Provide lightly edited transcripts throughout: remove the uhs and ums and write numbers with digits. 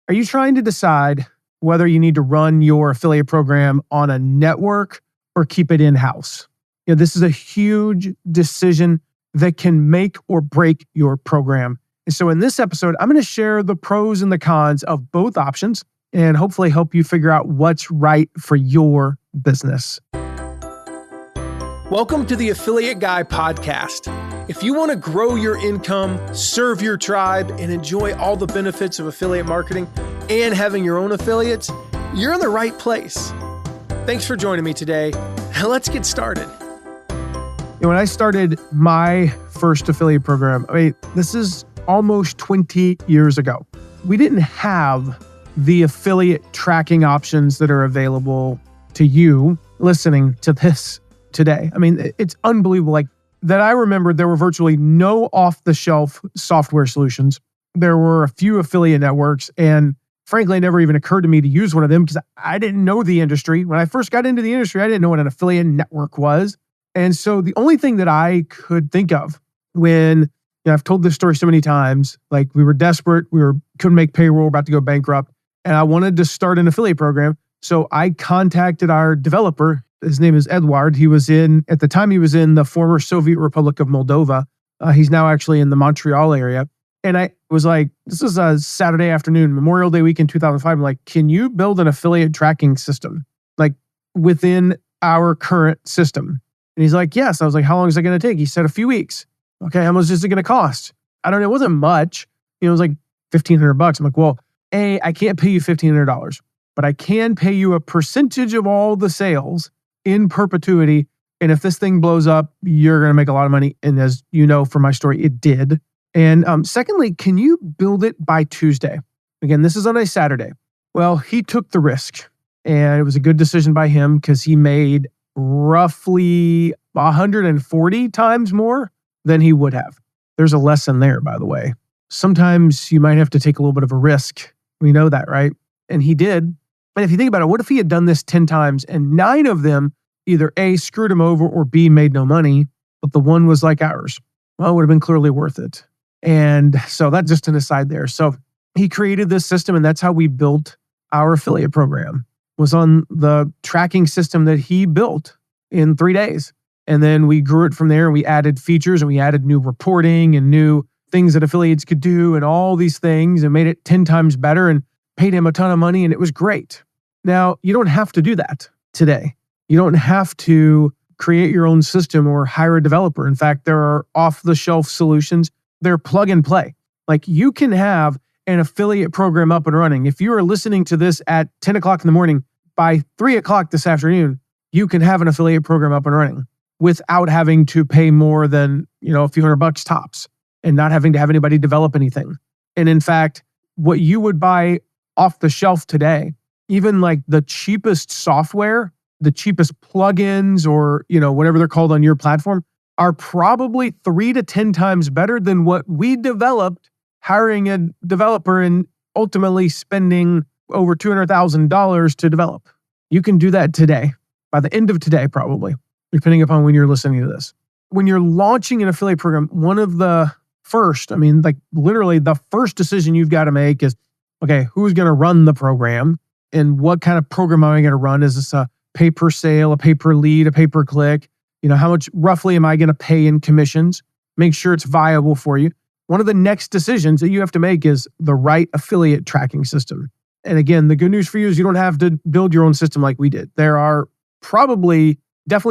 Are you trying to decide whether you need to run your affiliate program on a network or keep it in-house? This is a huge decision that can make or break your program. And so in this episode, I'm going to share the pros and the cons of both options and hopefully help you figure out what's right for your business. Welcome to the Affiliate Guy podcast. If you want to grow your income, serve your tribe, and enjoy all the benefits of affiliate marketing and having your own affiliates, you're in the right place. Thanks for joining me today. Let's get started. When I started my first affiliate program, this is almost 20 years ago. We didn't have the affiliate tracking options that are available to you listening to this today. It's unbelievable. That I remember there were virtually no off-the-shelf software solutions. There were a few affiliate networks, and frankly, it never even occurred to me to use one of them because I didn't know the industry. When I first got into the industry, I didn't know what an affiliate network was. And so the only thing that I could think of when, I've told this story so many times, we were desperate, couldn't make payroll, about to go bankrupt, and I wanted to start an affiliate program. So I contacted our developer. His name is Eduard. At the time he was in the former Soviet Republic of Moldova. He's now actually in the Montreal area. And I was like, this is a Saturday afternoon, Memorial Day weekend 2005. I'm like, can you build an affiliate tracking system within our current system? And he's like, yes. I was like, how long is that going to take? He said a few weeks. Okay, how much is it going to cost? I don't know. It wasn't much. It was like $1,500. I'm like, well, I can't pay you $1,500, but I can pay you a percentage of all the sales in perpetuity. And if this thing blows up, you're going to make a lot of money. And as you know from my story, it did. And secondly, can you build it by Tuesday? Again, this is on a Saturday. Well, he took the risk, and it was a good decision by him because he made roughly 140 times more than he would have. There's a lesson there, by the way. Sometimes you might have to take a little bit of a risk. We know that, right? And he did. And if you think about it, what if he had done this 10 times and 9 of them either A, screwed him over, or B, made no money, but the one was like ours? Well, it would have been clearly worth it. And so that's just an aside there. So he created this system, and that's how we built our affiliate program, was on the tracking system that he built in 3 days. And then we grew it from there, and we added features, and we added new reporting and new things that affiliates could do and all these things, and made it 10 times better and paid him a ton of money, and it was great. Now, you don't have to do that today. You don't have to create your own system or hire a developer. In fact, there are off-the-shelf solutions. They're plug and play. You can have an affiliate program up and running. If you are listening to this at 10 o'clock in the morning, by 3 o'clock this afternoon, you can have an affiliate program up and running without having to pay more than, a few $100 tops and not having to have anybody develop anything. And in fact, what you would buy off the shelf today, even the cheapest software, the cheapest plugins, or, whatever they're called on your platform, are probably 3 to 10 times better than what we developed, hiring a developer and ultimately spending over $200,000 to develop. You can do that today, by the end of today, probably, depending upon when you're listening to this. When you're launching an affiliate program, one of the first, literally the first decision you've got to make is, okay, who's going to run the program? And what kind of program am I going to run? Is this a pay per sale, a pay per lead, a pay per click? How much roughly am I going to pay in commissions? Make sure it's viable for you. One of the next decisions that you have to make is the right affiliate tracking system. And again, the good news for you is you don't have to build your own system like we did. There are definitely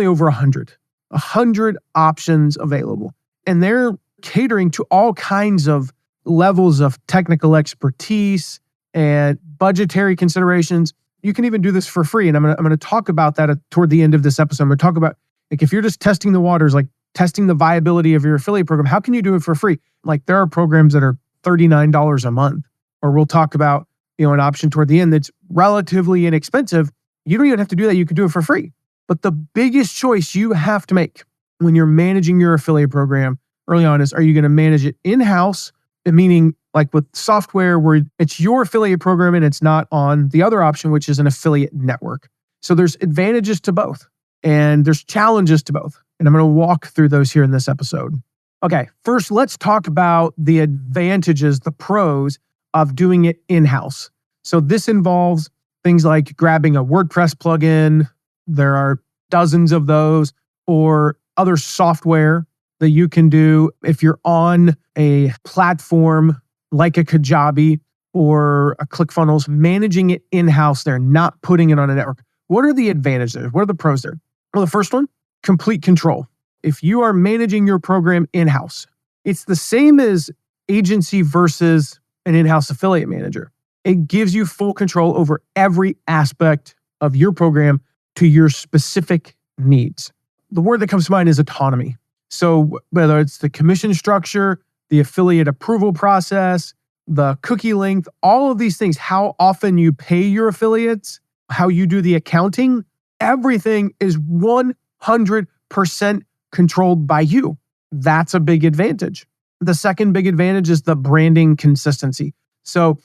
over 100 options available. And they're catering to all kinds of levels of technical expertise and budgetary considerations. You can even do this for free. And I'm going to talk about that toward the end of this episode. I'm going to talk about, if you're just testing the waters, testing the viability of your affiliate program, how can you do it for free? There are programs that are $39 a month, or we'll talk about, an option toward the end that's relatively inexpensive. You don't even have to do that. You can do it for free. But the biggest choice you have to make when you're managing your affiliate program early on is, are you going to manage it in-house, meaning with software where it's your affiliate program and it's not on the other option, which is an affiliate network. So there's advantages to both and there's challenges to both. And I'm going to walk through those here in this episode. Okay, first, let's talk about the advantages, the pros of doing it in-house. So this involves things like grabbing a WordPress plugin. There are dozens of those, or other software that you can do if you're on a platform like a Kajabi or a ClickFunnels, managing it in-house there, not putting it on a network. What are the advantages? What are the pros there? Well, the first one, complete control. If you are managing your program in-house, it's the same as agency versus an in-house affiliate manager. It gives you full control over every aspect of your program to your specific needs. The word that comes to mind is autonomy. So whether it's the commission structure, the affiliate approval process, the cookie length, all of these things, how often you pay your affiliates, how you do the accounting, everything is 100% controlled by you. That's a big advantage. The second big advantage is the branding consistency. So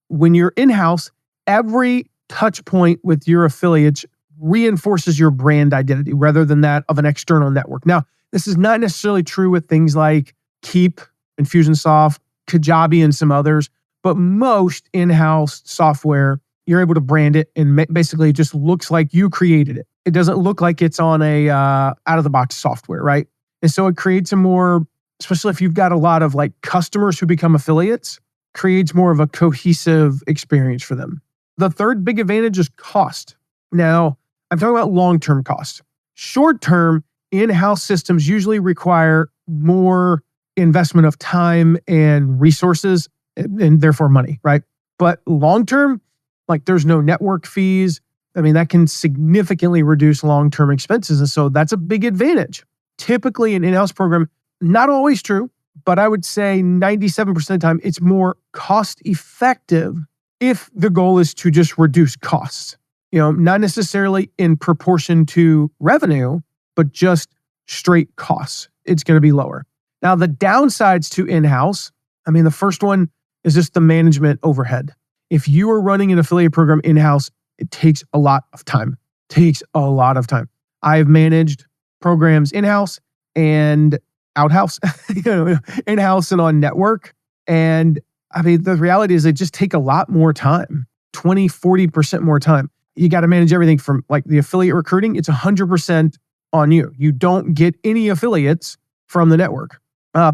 when you're in-house, every touch point with your affiliates reinforces your brand identity rather than that of an external network. Now, this is not necessarily true with things like Keap, Infusionsoft, Kajabi, and some others, but most in-house software, you're able to brand it and basically it just looks like you created it. It doesn't look like it's on a out-of-the-box software, right? And so it creates a more, especially if you've got a lot of like customers who become affiliates, creates more of a cohesive experience for them. The third big advantage is cost. Now, I'm talking about long-term cost. Short-term, in-house systems usually require more investment of time and resources and therefore money, right? But long-term, like there's no network fees. I mean, that can significantly reduce long-term expenses. And so that's a big advantage. Typically, an in-house program, not always true, but I would say 97% of the time, it's more cost-effective if the goal is to just reduce costs. Not necessarily in proportion to revenue, but just straight costs. It's going to be lower. Now, the downsides to in-house, the first one is just the management overhead. If you are running an affiliate program in-house, it takes a lot of time. I've managed programs in-house and out-house, in-house and on network. And the reality is they just take a lot more time, 20, 40% more time. You got to manage everything from like the affiliate recruiting. It's 100% on you. You don't get any affiliates from the network.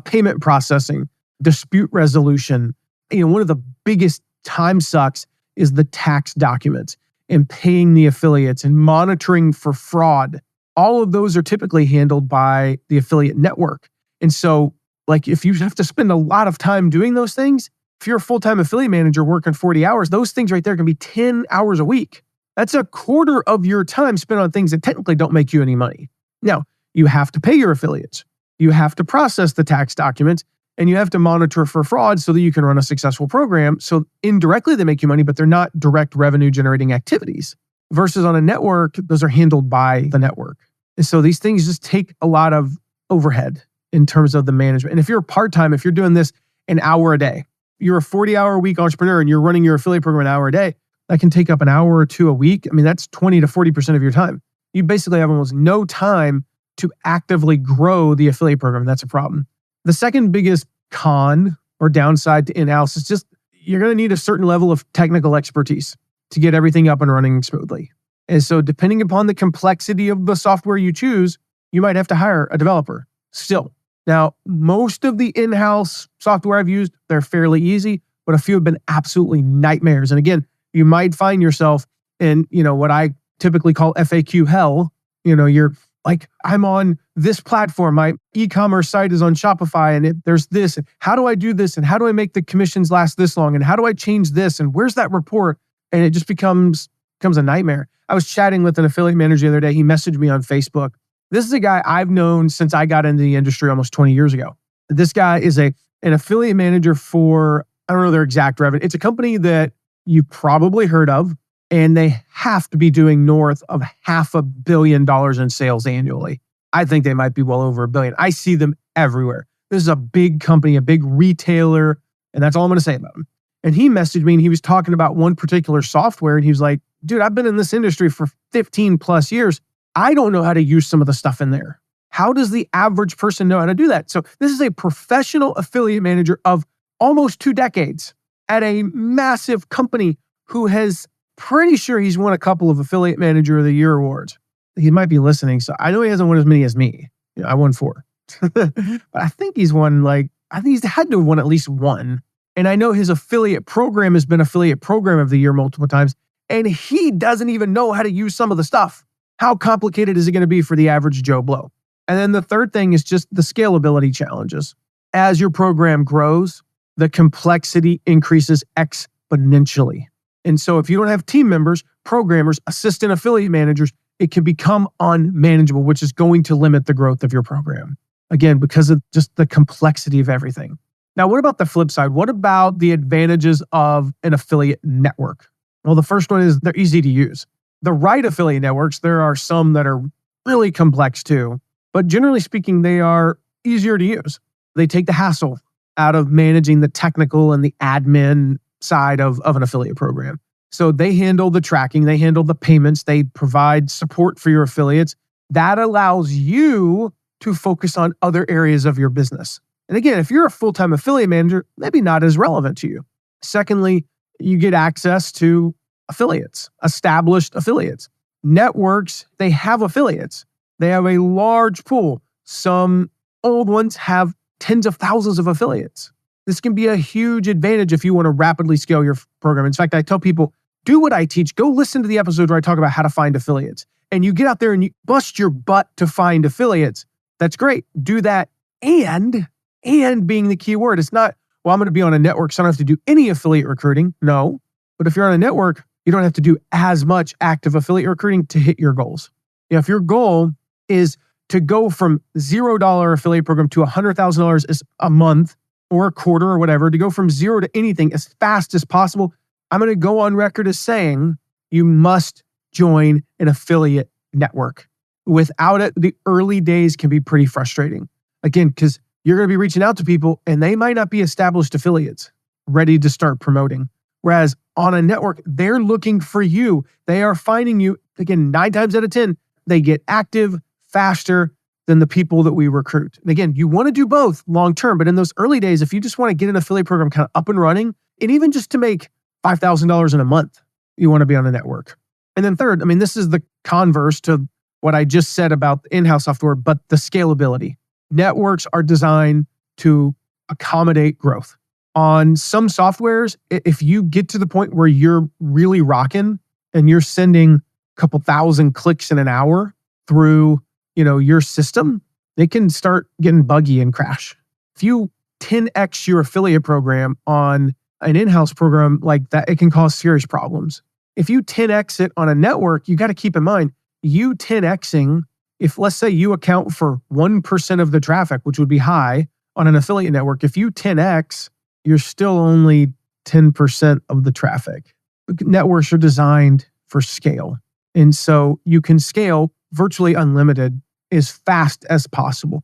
Payment processing, dispute resolution. One of the biggest time sucks is the tax documents and paying the affiliates and monitoring for fraud. All of those are typically handled by the affiliate network. And so, like, if you have to spend a lot of time doing those things, if you're a full-time affiliate manager working 40 hours, those things right there can be 10 hours a week. That's a quarter of your time spent on things that technically don't make you any money. Now, you have to pay your affiliates. You have to process the tax documents, and you have to monitor for fraud so that you can run a successful program. So indirectly, they make you money, but they're not direct revenue generating activities. Versus on a network, those are handled by the network. And so these things just take a lot of overhead in terms of the management. And if you're part-time, if you're doing this an hour a day, you're a 40-hour-a-week entrepreneur and you're running your affiliate program an hour a day, that can take up an hour or two a week. That's 20 to 40% of your time. You basically have almost no time to actively grow the affiliate program. That's a problem. The second biggest con or downside to in-house is just you're going to need a certain level of technical expertise to get everything up and running smoothly. And so depending upon the complexity of the software you choose, you might have to hire a developer still. Now, most of the in-house software I've used, they're fairly easy, but a few have been absolutely nightmares. And again, you might find yourself in, what I typically call FAQ hell. You're like, I'm on this platform. My e-commerce site is on Shopify and there's this. And how do I do this? And how do I make the commissions last this long? And how do I change this? And where's that report? And it just becomes a nightmare. I was chatting with an affiliate manager the other day. He messaged me on Facebook. This is a guy I've known since I got into the industry almost 20 years ago. This guy is an affiliate manager for, I don't know their exact revenue. It's a company that you probably heard of, and they have to be doing north of $500 million in sales annually. I think they might be well over $1 billion. I see them everywhere. This is a big company, a big retailer, and that's all I'm going to say about them. And he messaged me and he was talking about one particular software, and he was like, dude, I've been in this industry for 15 plus years. I don't know how to use some of the stuff in there. How does the average person know how to do that? So this is a professional affiliate manager of almost 2 decades at a massive company who has pretty sure he's won a couple of Affiliate Manager of the Year awards. He might be listening, so I know he hasn't won as many as me. I won 4. But I think he's won I think he's had to have won at least 1. And I know his affiliate program has been Affiliate Program of the Year multiple times, and he doesn't even know how to use some of the stuff. How complicated is it going to be for the average Joe Blow? And then the third thing is just the scalability challenges. As your program grows, the complexity increases exponentially. And so if you don't have team members, programmers, assistant affiliate managers, it can become unmanageable, which is going to limit the growth of your program. Again, because of just the complexity of everything. Now, what about the flip side? What about the advantages of an affiliate network? Well, the first one is they're easy to use. The right affiliate networks, there are some that are really complex too, but generally speaking, they are easier to use. They take the hassle out of managing the technical and the admin side of an affiliate program. So they handle the tracking, they handle the payments, they provide support for your affiliates. That allows you to focus on other areas of your business. And again, if you're a full-time affiliate manager, maybe not as relevant to you. Secondly, you get access to affiliates, established affiliates. Networks, they have affiliates. They have a large pool. Some old ones have tens of thousands of affiliates. This can be a huge advantage if you want to rapidly scale your program. In fact, I tell people, do what I teach. Go listen to the episode where I talk about how to find affiliates. And you get out there and you bust your butt to find affiliates. That's great. Do that. And being the key word. It's not, well, I'm going to be on a network, so I don't have to do any affiliate recruiting. No. But if you're on a network, you don't have to do as much active affiliate recruiting to hit your goals. If your goal is to go from $0 affiliate program to $100,000 a month or a quarter or whatever, to go from 0 to anything as fast as possible, I'm going to go on record as saying you must join an affiliate network. Without it, the early days can be pretty frustrating. Again, because you're going to be reaching out to people and they might not be established affiliates ready to start promoting. Whereas on a network, they're looking for you. They are finding you. Again, 9 times out of 10, they get active faster than the people that we recruit. And again, you want to do both long term, but in those early days, if you just want to get an affiliate program kind of up and running, and even just to make $5,000 in a month, you want to be on a network. And then third, this is the converse to what I just said about the in-house software, but the scalability. Networks are designed to accommodate growth. On some softwares, if you get to the point where you're really rocking and you're sending a couple thousand clicks in an hour through your system, they can start getting buggy and crash. If you 10x your affiliate program on an in-house program like that, it can cause serious problems. If you 10x it on a network, you got to keep in mind, you 10xing, if let's say you account for 1% of the traffic, which would be high on an affiliate network, if you 10x, you're still only 10% of the traffic. Networks are designed for scale. And so you can scale virtually unlimited as fast as possible.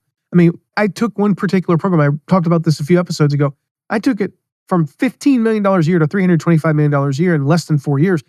I took one particular program, I talked about this a few episodes ago. I took it from $15 million a year to $325 million a year in less than 4 years.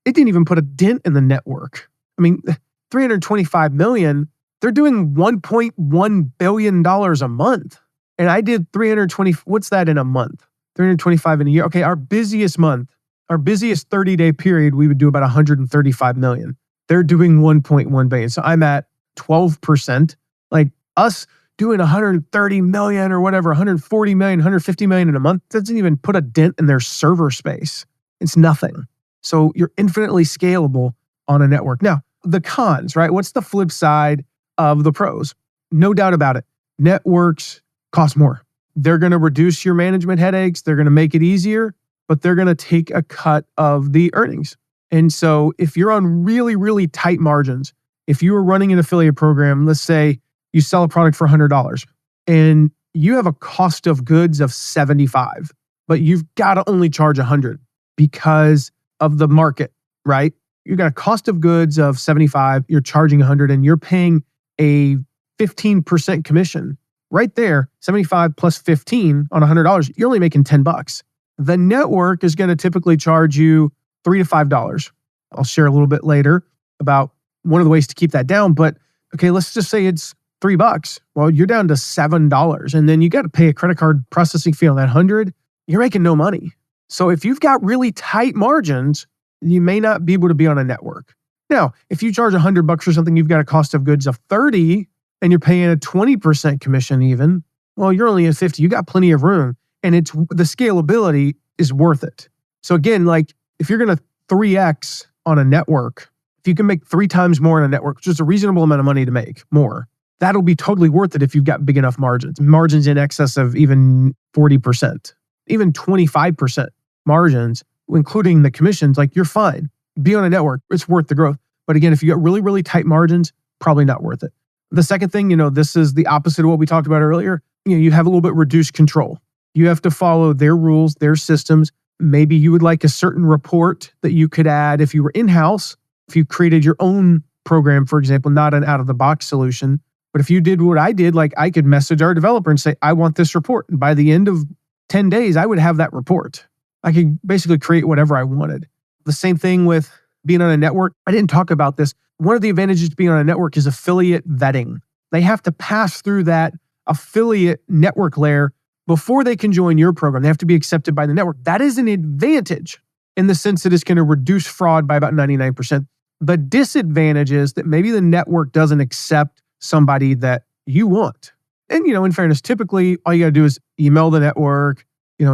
It didn't even put a dent in the network. $325 million, they're doing $1.1 billion a month. And I did 320, what's that in a month? 325 in a year. Okay, our busiest month, our busiest 30-day period, we would do about 135 million. They're doing 1.1 billion. So I'm at 12%. Like us doing 130 million or whatever, 140 million, 150 million in a month, doesn't even put a dent in their server space. It's nothing. So you're infinitely scalable on a network. Now, the cons, right? What's the flip side of the pros? No doubt about it. Networks cost more. They're going to reduce your management headaches. They're going to make it easier, but they're going to take a cut of the earnings. And so if you're on really, really tight margins, if you are running an affiliate program, let's say you sell a product for $100 and you have a cost of goods of 75, but you've got to only charge 100 because of the market, right? You got a cost of goods of 75, you're charging 100 and you're paying a 15% commission. Right there, 75 plus 15 on $100, you're only making $10. The network is going to typically charge you $3 to $5. I'll share a little bit later about one of the ways to keep that down. But okay, let's just say it's $3. Well, you're down to $7, and then you got to pay a credit card processing fee on that 100. You're making no money. So if you've got really tight margins, you may not be able to be on a network. Now, if you charge $100 for something, you've got a cost of goods of 30 and you're paying a 20% commission even, well, you're only at 50. You got plenty of room and the scalability is worth it. So again, like if you're going to 3X on a network, if you can make 3 times more on a network, which is a reasonable amount of money to make more, that'll be totally worth it if you've got big enough margins in excess of even 40%, even 25% margins, including the commissions, like you're fine. Be on a network, it's worth the growth. But again, if you got really, really tight margins, probably not worth it. The second thing, this is the opposite of what we talked about earlier. You have a little bit reduced control. You have to follow their rules, their systems. Maybe you would like a certain report that you could add if you were in-house, if you created your own program, for example, not an out-of-the-box solution. But if you did what I did, like I could message our developer and say, I want this report. And by the end of 10 days, I would have that report. I could basically create whatever I wanted. The same thing with being on a network. I didn't talk about this. One of the advantages to being on a network is affiliate vetting. They have to pass through that affiliate network layer before they can join your program. They have to be accepted by the network. That is an advantage in the sense that it's going to reduce fraud by about 99%. The disadvantage is that maybe the network doesn't accept somebody that you want. And, in fairness, typically all you got to do is email the network,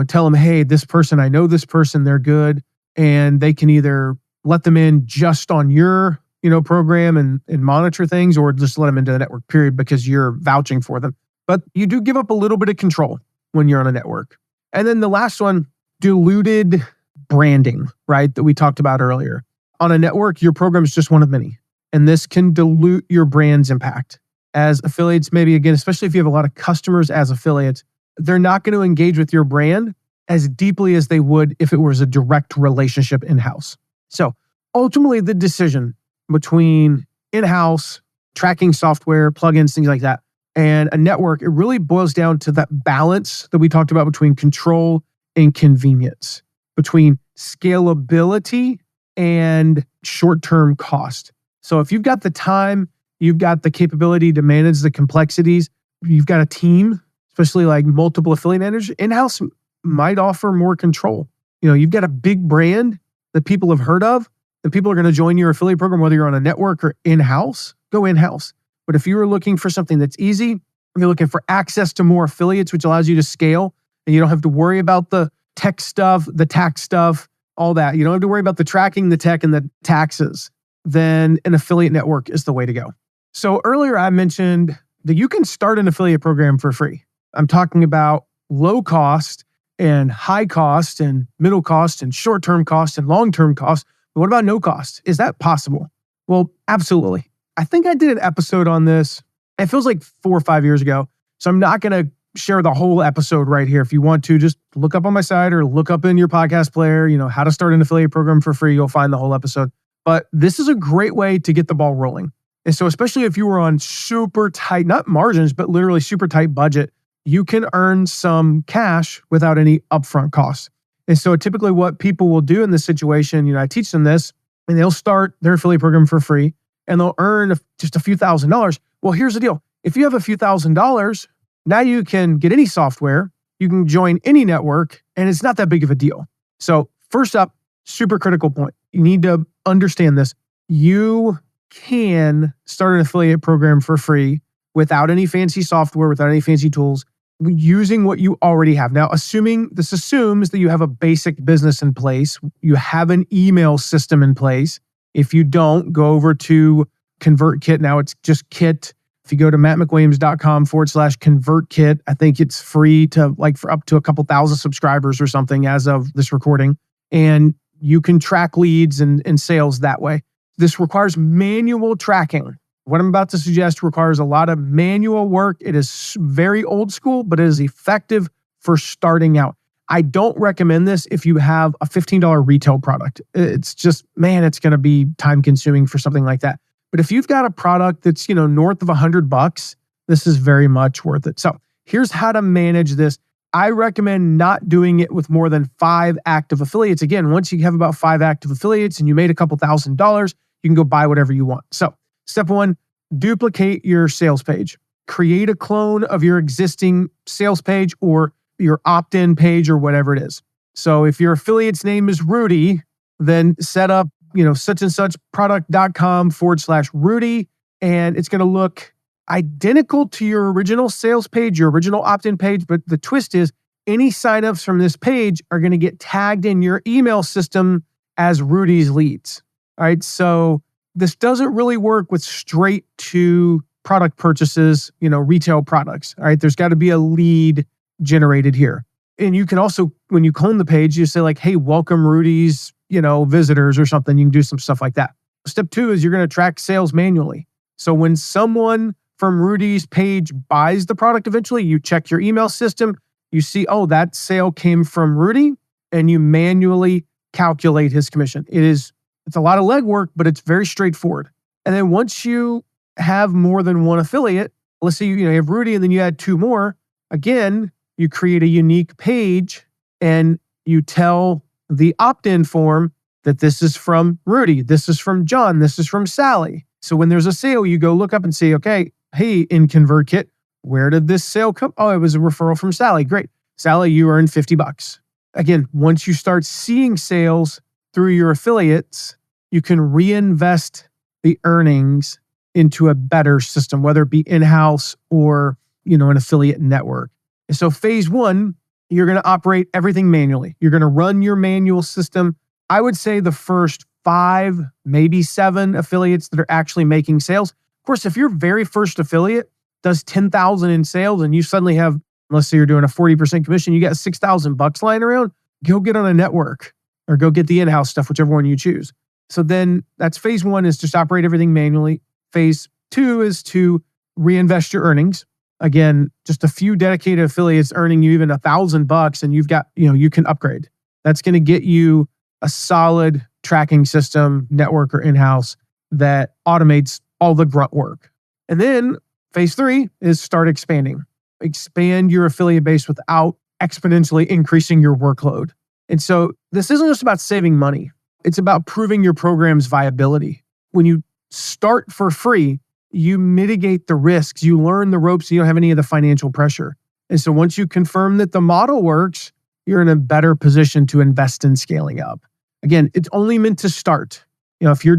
tell them, hey, this person, I know this person, they're good. And they can either let them in just on your, program and monitor things, or just let them into the network, period, because you're vouching for them. But you do give up a little bit of control when you're on a network. And then the last one, diluted branding, right? That we talked about earlier. On a network, your program is just one of many. And this can dilute your brand's impact. As affiliates, maybe again, especially if you have a lot of customers as affiliates, they're not going to engage with your brand as deeply as they would if it was a direct relationship in-house. So ultimately, the decision between in-house tracking software, plugins, things like that, and a network, it really boils down to that balance that we talked about between control and convenience, between scalability and short-term cost. So if you've got the time, you've got the capability to manage the complexities, you've got a team, especially like multiple affiliate managers, in-house might offer more control. You've got a big brand that people have heard of, and people are going to join your affiliate program, whether you're on a network or in-house, go in-house. But if you are looking for something that's easy, you're looking for access to more affiliates, which allows you to scale, and you don't have to worry about the tech stuff, the tax stuff, all that. You don't have to worry about the tracking, the tech, and the taxes. Then an affiliate network is the way to go. So earlier I mentioned that you can start an affiliate program for free. I'm talking about low cost and high cost and middle cost and short-term cost and long-term cost. But what about no cost? Is that possible? Well, absolutely. I think I did an episode on this. It feels like 4 or 5 years ago. So I'm not going to share the whole episode right here. If you want to, just look up on my site or look up in your podcast player, how to start an affiliate program for free. You'll find the whole episode. But this is a great way to get the ball rolling. And so especially if you were on super tight, not margins, but literally super tight budget, you can earn some cash without any upfront costs. And so typically what people will do in this situation, I teach them this, and they'll start their affiliate program for free, and they'll earn just a few $1,000s. Well, here's the deal. If you have a few $1,000s, now you can get any software, you can join any network, and it's not that big of a deal. So first up, super critical point. You need to understand this. You can start an affiliate program for free without any fancy software, without any fancy tools, using what you already have. Now, this assumes that you have a basic business in place, you have an email system in place. If you don't, go over to ConvertKit. Now it's just Kit. If you go to mattmcwilliams.com/ConvertKit, I think it's free for up to a couple thousand subscribers or something as of this recording. And you can track leads and sales that way. This requires manual tracking. What I'm about to suggest requires a lot of manual work. It is very old school, but it is effective for starting out. I don't recommend this if you have a $15 retail product. It's just, it's going to be time consuming for something like that. But if you've got a product that's, north of $100, this is very much worth it. So here's how to manage this. I recommend not doing it with more than 5 active affiliates. Again, once you have about 5 active affiliates and you made a couple $1,000s, you can go buy whatever you want. So step 1, duplicate your sales page. Create a clone of your existing sales page or your opt-in page or whatever it is. So if your affiliate's name is Rudy, then set up, such and such product.com/Rudy, and it's going to look identical to your original sales page, your original opt-in page. But the twist is any signups from this page are going to get tagged in your email system as Rudy's leads. All right. So this doesn't really work with straight to product purchases, retail products. All right. There's got to be a lead generated here. And you can also, when you clone the page, you say like, hey, welcome Rudy's, visitors or something. You can do some stuff like that. Step 2 is you're going to track sales manually. So when someone from Rudy's page buys the product eventually, you check your email system, you see, oh, that sale came from Rudy, and you manually calculate his commission. It's a lot of legwork, but it's very straightforward. And then once you have more than one affiliate, let's say you have Rudy and then you add 2 more, again, you create a unique page and you tell the opt-in form that this is from Rudy, this is from John, this is from Sally. So when there's a sale, you go look up and say, okay, hey, in ConvertKit, where did this sale come? Oh, it was a referral from Sally. Great. Sally, you earned $50. Again, once you start seeing sales through your affiliates, you can reinvest the earnings into a better system, whether it be in-house or, an affiliate network. And so phase 1, you're going to operate everything manually. You're going to run your manual system. I would say the first 5, maybe 7 affiliates that are actually making sales. Of course, if your very first affiliate does $10,000 in sales and you suddenly have, let's say you're doing a 40% commission, you got $6,000 lying around, go get on a network or go get the in-house stuff, whichever one you choose. So then that's phase 1 is just operate everything manually. Phase 2 is to reinvest your earnings. Again, just a few dedicated affiliates earning you even $1,000 and you've got, you can upgrade. That's going to get you a solid tracking system, network or in-house that automates all the grunt work. And then phase 3 is start expanding. Expand your affiliate base without exponentially increasing your workload. And so this isn't just about saving money. It's about proving your program's viability. When you start for free, you mitigate the risks, you learn the ropes, you don't have any of the financial pressure. And so once you confirm that the model works, you're in a better position to invest in scaling up. Again, it's only meant to start. If you're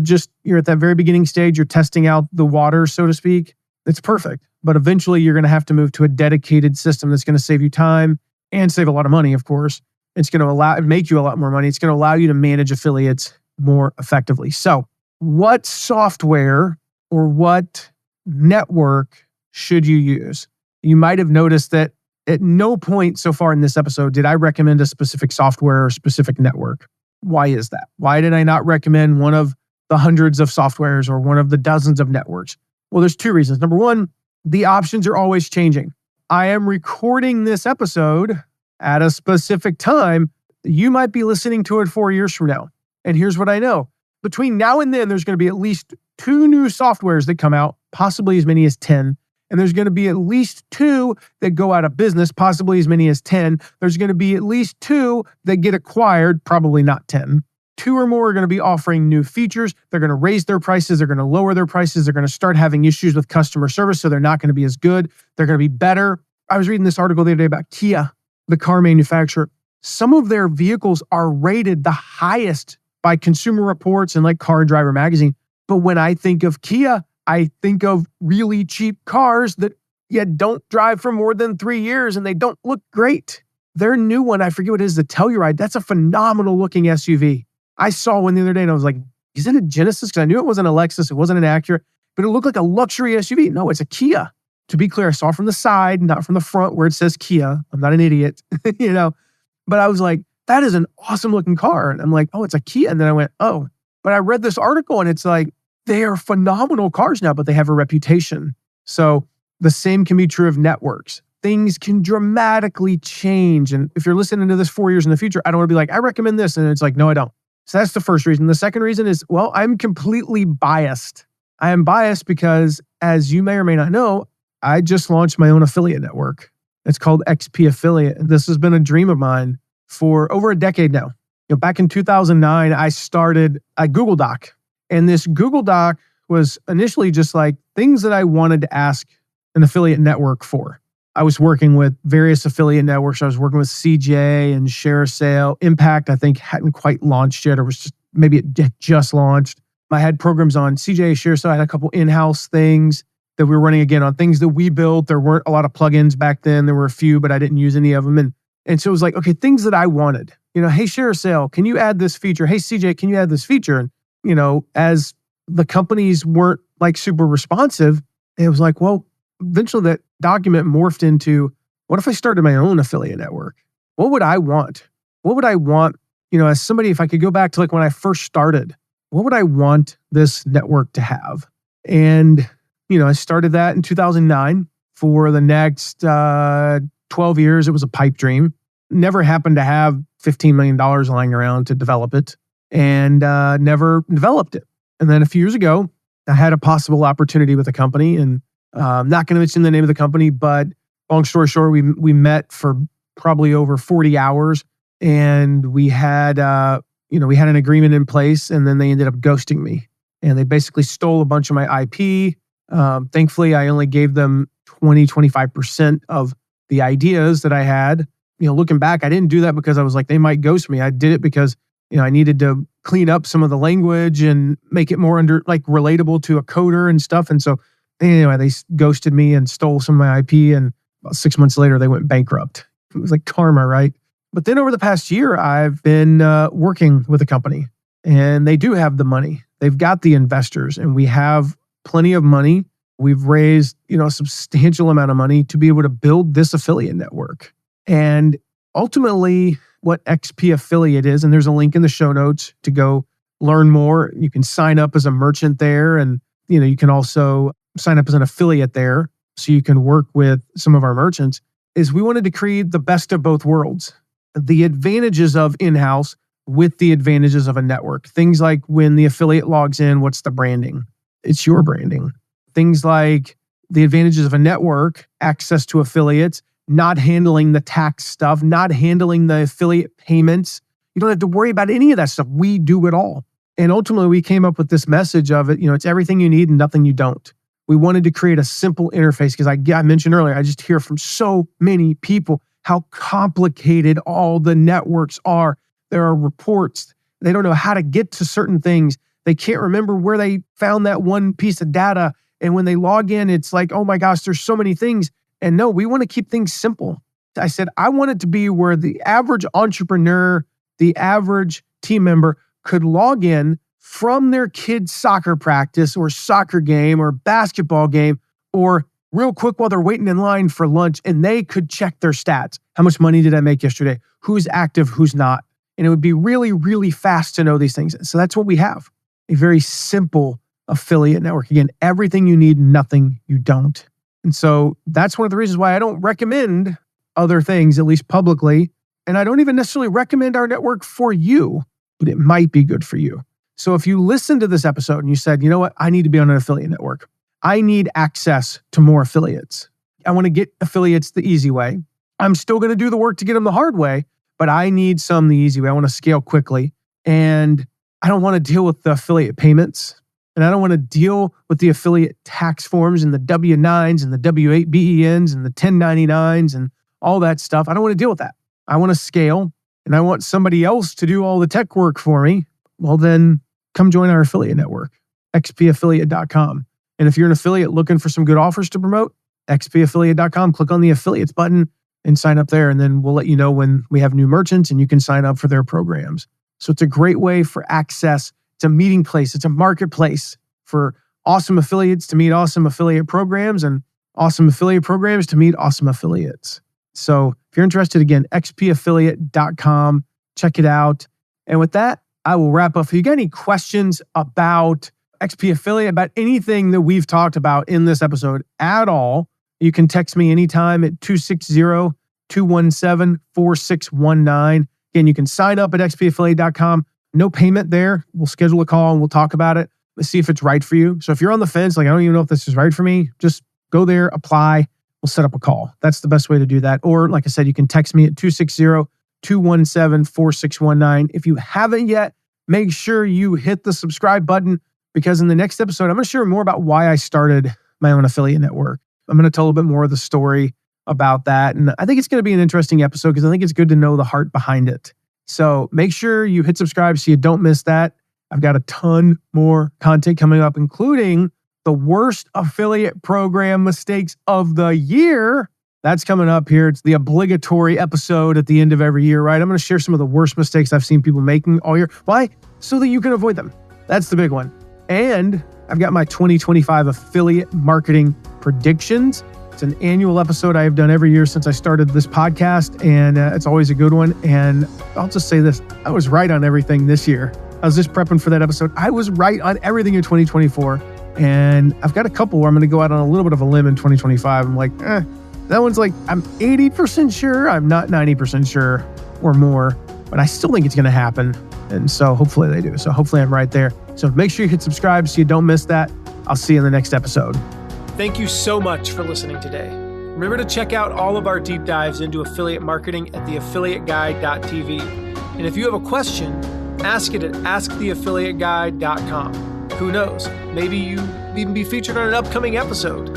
at that very beginning stage, you're testing out the water, so to speak, it's perfect. But eventually you're going to have to move to a dedicated system that's going to save you time and save a lot of money, of course. It's going to make you a lot more money. It's going to allow you to manage affiliates more effectively. So what software or what network should you use? You might have noticed that at no point so far in this episode did I recommend a specific software or specific network. Why is that? Why did I not recommend one of the hundreds of softwares or one of the dozens of networks? Well, there's 2 reasons. Number 1, the options are always changing. I am recording this episode at a specific time. You might be listening to it 4 years from now. And here's what I know. Between now and then, there's going to be at least 2 new softwares that come out, possibly as many as 10. And there's going to be at least 2 that go out of business, possibly as many as 10. There's going to be at least 2 that get acquired, probably not 10. 2 or more are going to be offering new features. They're going to raise their prices. They're going to lower their prices. They're going to start having issues with customer service, so they're not going to be as good. They're going to be better. I was reading this article the other day about Kia, the car manufacturer. Some of their vehicles are rated the highest by Consumer Reports and like Car and Driver magazine. But when I think of Kia, I think of really cheap cars that don't drive for more than 3 years and they don't look great. Their new one, I forget what it is, the Telluride, that's a phenomenal looking SUV. I saw one the other day and I was like, is it a Genesis? Because I knew it wasn't a Lexus, it wasn't an Acura, but it looked like a luxury SUV. No, it's a Kia. To be clear, I saw it from the side, not from the front where it says Kia. I'm not an idiot, But I was like, that is an awesome looking car. And I'm like, oh, it's a Kia. And then I went, oh. But I read this article and it's like, they are phenomenal cars now, but they have a reputation. So the same can be true of networks. Things can dramatically change. And if you're listening to this 4 years in the future, I don't want to be like, I recommend this. And it's like, no, I don't. So that's the first reason. The second reason is, well, I'm completely biased. I am biased because, as you may or may not know, I just launched my own affiliate network. It's called XP Affiliate. This has been a dream of mine for over a decade now. Back in 2009, I started a Google Doc. And this Google Doc was initially just like things that I wanted to ask an affiliate network for. I was working with various affiliate networks. I was working with CJ and ShareASale. Impact, I think, hadn't quite launched yet, or was just maybe it had just launched. I had programs on CJ, ShareASale. I had a couple in-house things that we were running again on things that we built. There weren't a lot of plugins back then. There were a few, but I didn't use any of them. And so it was like, okay, things that I wanted. Hey, ShareASale, can you add this feature? Hey, CJ, can you add this feature? And, as the companies weren't like super responsive, it was like, well, eventually that document morphed into, what if I started my own affiliate network? What would I want? What would I want, as somebody, if I could go back to like when I first started, what would I want this network to have? And, I started that in 2009. For the next 12 years, it was a pipe dream. Never happened to have $15 million lying around to develop it, and never developed it. And then a few years ago, I had a possible opportunity with a company, and I'm not going to mention the name of the company, but long story short, we met for probably over 40 hours, and we had an agreement in place, and then they ended up ghosting me, and they basically stole a bunch of my IP. Thankfully, I only gave them 25% of the ideas that I had. Looking back, I didn't do that because I was like, they might ghost me. I did it because, I needed to clean up some of the language and make it more relatable to a coder and stuff. And so anyway, they ghosted me and stole some of my IP. And about 6 months later, they went bankrupt. It was like karma, right? But then over the past year, I've been working with a company, and they do have the money. They've got the investors, and we have plenty of money. We've raised, a substantial amount of money to be able to build this affiliate network. And ultimately, what XP Affiliate is, and there's a link in the show notes to go learn more. You can sign up as a merchant there, and you can also sign up as an affiliate there, so you can work with some of our merchants. Is we wanted to create the best of both worlds, the advantages of in-house with the advantages of a network. Things like when the affiliate logs in, what's the branding? It's your branding. Things like the advantages of a network, access to affiliates, not handling the tax stuff, not handling the affiliate payments. You don't have to worry about any of that stuff. We do it all. And ultimately, we came up with this message of it, it's everything you need and nothing you don't. We wanted to create a simple interface because I mentioned earlier, I just hear from so many people how complicated all the networks are. There are reports. They don't know how to get to certain things. They can't remember where they found that one piece of data. And when they log in, it's like, oh my gosh, there's so many things. And no, we want to keep things simple. I said, I want it to be where the average entrepreneur, the average team member could log in from their kid's soccer practice or soccer game or basketball game, or real quick while they're waiting in line for lunch, and they could check their stats. How much money did I make yesterday? Who's active, who's not? And it would be really, really fast to know these things. So that's what we have. A very simple affiliate network. Again, everything you need, nothing you don't. And so that's one of the reasons why I don't recommend other things, at least publicly. And I don't even necessarily recommend our network for you, but it might be good for you. So if you listen to this episode and you said, you know what, I need to be on an affiliate network. I need access to more affiliates. I want to get affiliates the easy way. I'm still going to do the work to get them the hard way, but I need some the easy way. I want to scale quickly. And I don't want to deal with the affiliate payments. And I don't want to deal with the affiliate tax forms and the W-9s and the W-8 BENs and the 1099s and all that stuff. I don't want to deal with that. I want to scale, and I want somebody else to do all the tech work for me. Well, then come join our affiliate network, xpaffiliate.com. And if you're an affiliate looking for some good offers to promote, xpaffiliate.com, click on the affiliates button and sign up there. And then we'll let you know when we have new merchants and you can sign up for their programs. So it's a great way for access. It's a meeting place. It's a marketplace for awesome affiliates to meet awesome affiliate programs and awesome affiliate programs to meet awesome affiliates. So if you're interested, again, xpaffiliate.com, check it out. And with that, I will wrap up. If you got any questions about XP Affiliate, about anything that we've talked about in this episode at all, you can text me anytime at 260-217-4619. Again, you can sign up at xpaffiliate.com. No payment there. We'll schedule a call and we'll talk about it. Let's see if it's right for you. So if you're on the fence, like, I don't even know if this is right for me, just go there, apply. We'll set up a call. That's the best way to do that. Or like I said, you can text me at 260-217-4619. If you haven't yet, make sure you hit the subscribe button, because in the next episode, I'm going to share more about why I started my own affiliate network. I'm going to tell a little bit more of the story about that. And I think it's going to be an interesting episode because I think it's good to know the heart behind it. So make sure you hit subscribe so you don't miss that. I've got a ton more content coming up, including the worst affiliate program mistakes of the year. That's coming up here. It's the obligatory episode at the end of every year, right? I'm going to share some of the worst mistakes I've seen people making all year. Why? So that you can avoid them. That's the big one. And I've got my 2025 affiliate marketing predictions. It's an annual episode I have done every year since I started this podcast, and it's always a good one. And I'll just say this, I was right on everything this year. I was just prepping for that episode. I was right on everything in 2024. And I've got a couple where I'm going to go out on a little bit of a limb in 2025. I'm like, that one's like, I'm 80% sure. I'm not 90% sure or more, but I still think it's going to happen. And so hopefully they do. So hopefully I'm right there. So make sure you hit subscribe so you don't miss that. I'll see you in the next episode. Thank you so much for listening today. Remember to check out all of our deep dives into affiliate marketing at theaffiliateguy.tv. And if you have a question, ask it at asktheaffiliateguy.com. Who knows? Maybe you even be featured on an upcoming episode.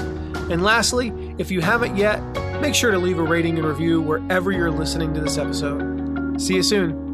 And lastly, if you haven't yet, make sure to leave a rating and review wherever you're listening to this episode. See you soon.